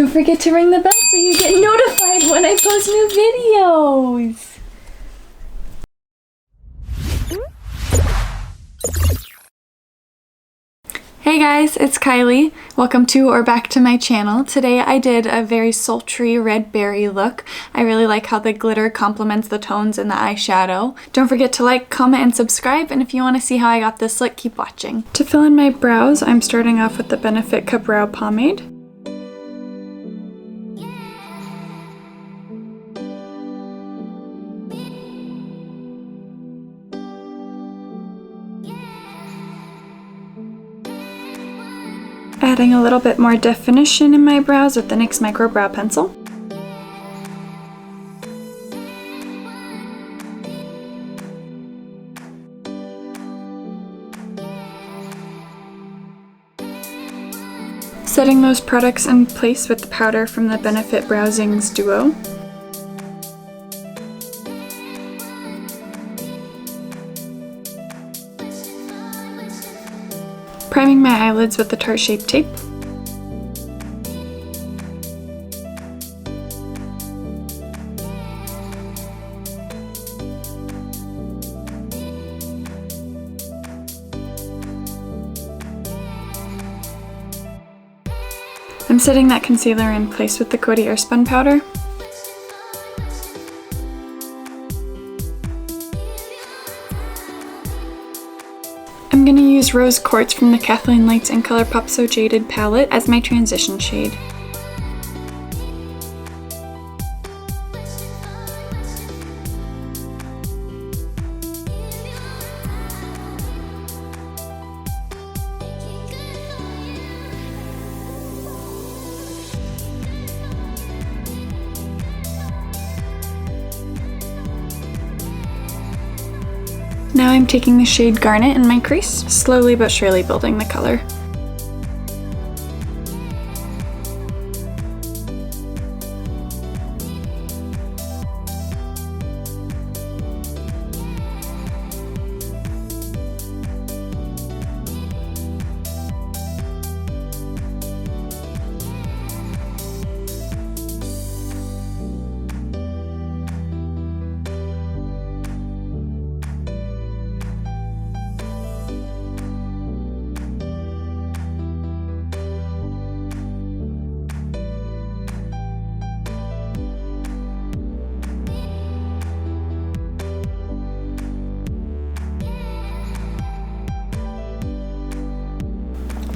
Don't forget to ring the bell so you get notified when I post new videos. Hey guys, it's Kylie. Welcome to or back to my channel. Today I did a very sultry red berry look. I really like how the glitter complements the tones in the eyeshadow. Don't forget to like, comment, and subscribe, and if you want to see how I got this look, keep watching. To fill in my brows, I'm starting off with the Benefit Brow Pomade. Adding a little bit more definition in my brows with the NYX Micro Brow Pencil. Setting those products in place with the powder from the Benefit Brow ZINGS Duo. Priming my eyelids with the Tarte Shape Tape. I'm setting that concealer in place with the Coty Airspun powder. I'm going to use Rose Quartz from the Kathleen Lights and Colourpop So Jaded palette as my transition shade. Now I'm taking the shade Garnet in my crease, slowly but surely building the color.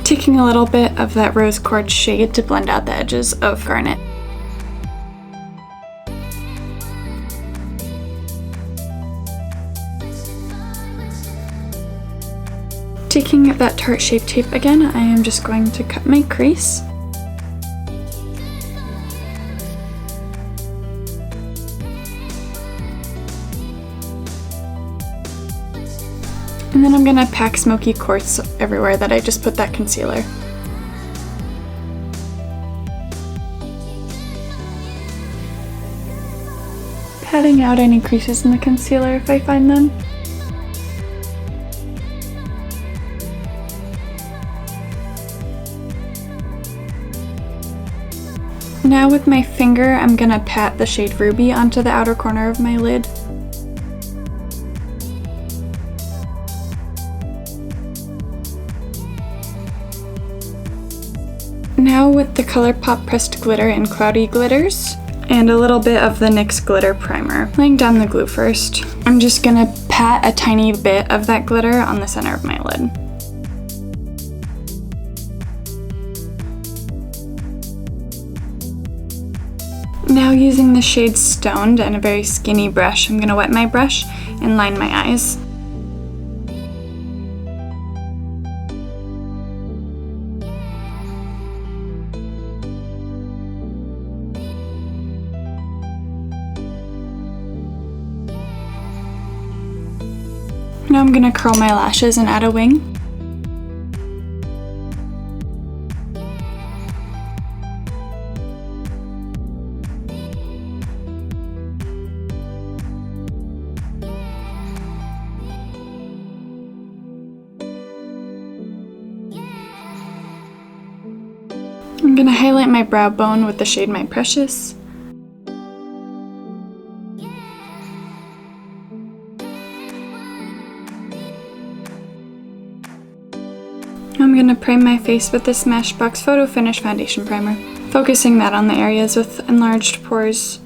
Taking a little bit of that Rose Quartz shade to blend out the edges of Garnet. Taking that Tarte Shape Tape again, I am just going to cut my crease. And then I'm going to pack Smoky Quartz everywhere that I just put that concealer. Patting out any creases in the concealer if I find them. Now with my finger, I'm going to pat the shade Ruby onto the outer corner of my lid. Now with the Colourpop Pressed Glitter in Cloudy Glitters, and a little bit of the NYX Glitter Primer. Laying down the glue first. I'm just gonna pat a tiny bit of that glitter on the center of my lid. Now using the shade Stoned and a very skinny brush, I'm gonna wet my brush and line my eyes. Now I'm gonna curl my lashes and add a wing. gonna highlight my brow bone with the shade My Precious. I'm gonna prime my face with the Smashbox Photo Finish Foundation Primer, focusing that on the areas with enlarged pores.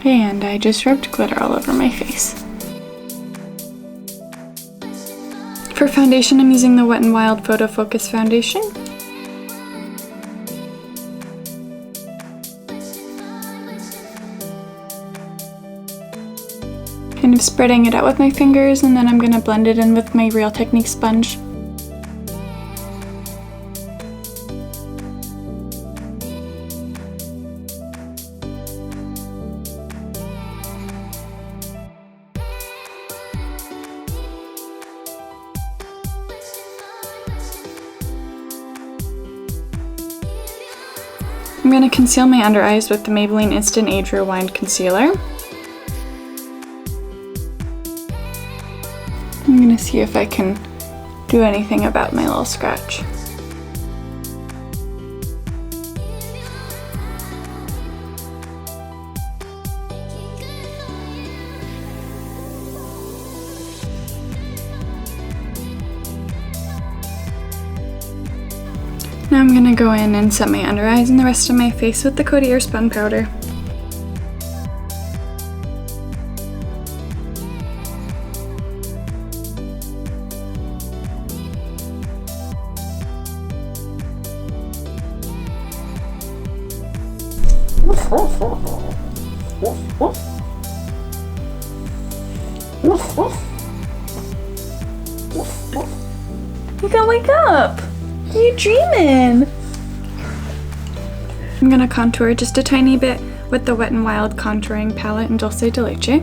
And I just rubbed glitter all over my face. For foundation, I'm using the Wet n Wild Photofocus foundation. Kind of spreading it out with my fingers, and then I'm going to blend it in with my Real Technique sponge. I'm going to conceal my under eyes with the Maybelline Instant Age Rewind Concealer. I'm going to see if I can do anything about my little scratch. Now I'm going to go in and set my under eyes and the rest of my face with the Coty Airspun powder. You gotta wake up! What are you dreaming? I'm gonna contour just a tiny bit with the Wet n Wild contouring palette in Dulce de Leche.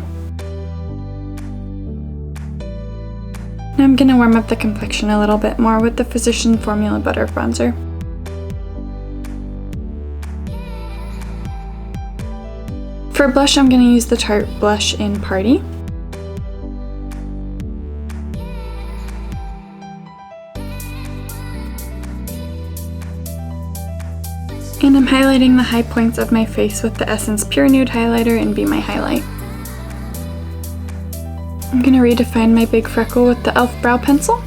Now I'm gonna warm up the complexion a little bit more with the Physician Formula Butter Bronzer. For blush, I'm gonna use the Tarte blush in Party. And I'm highlighting the high points of my face with the Essence Pure Nude highlighter in Be My Highlight. I'm gonna redefine my big freckle with the e.l.f. brow pencil.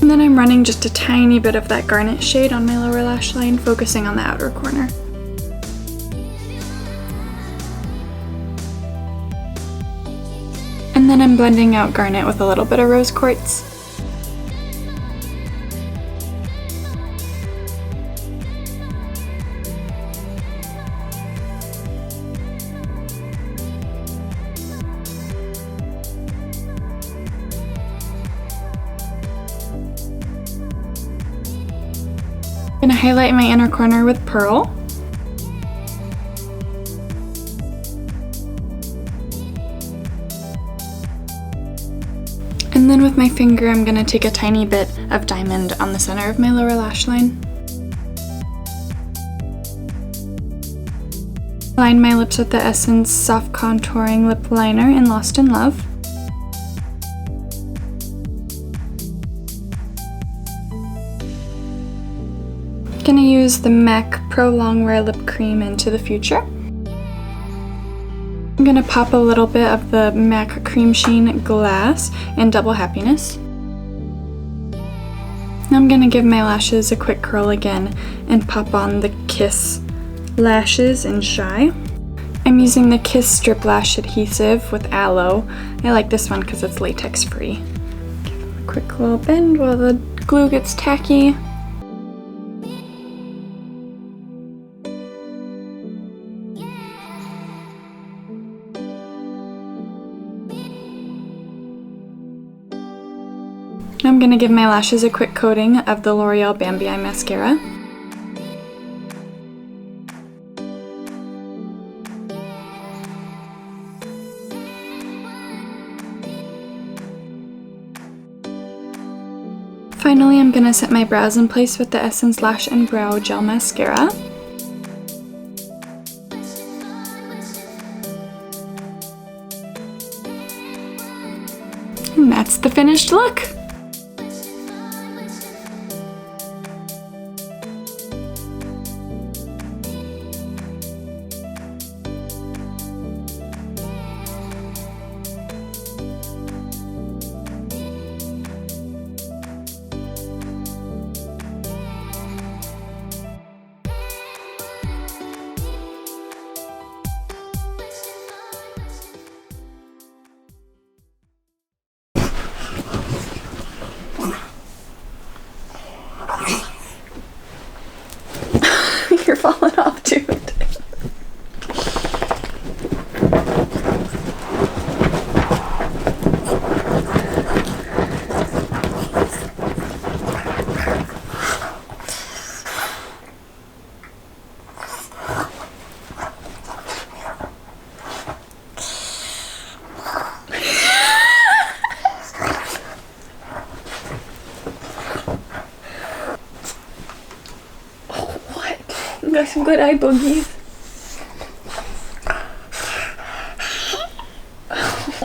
And then I'm running just a tiny bit of that garnet shade on my lower lash line, focusing on the outer corner. And then I'm blending out garnet with a little bit of rose quartz. I'm gonna highlight my inner corner with Pearl. And then with my finger, I'm gonna take a tiny bit of diamond on the center of my lower lash line. Line my lips with the Essence Soft Contouring Lip Liner in Lost in Love. Gonna use the MAC Pro Longwear Lip Cream Into the Future. I'm gonna pop a little bit of the MAC Cream Sheen Glass in Double Happiness. Now I'm gonna give my lashes a quick curl again and pop on the Kiss lashes in Shy. I'm using the Kiss Strip Lash Adhesive with Aloe. I like this one because it's latex free. Give them a quick little bend while the glue gets tacky. I'm going to give my lashes a quick coating of the L'Oreal Bambi Eye Mascara. Finally, I'm going to set my brows in place with the Essence Lash and Brow Gel Mascara. And that's the finished look! falling off, dude. Got some good eye boogies.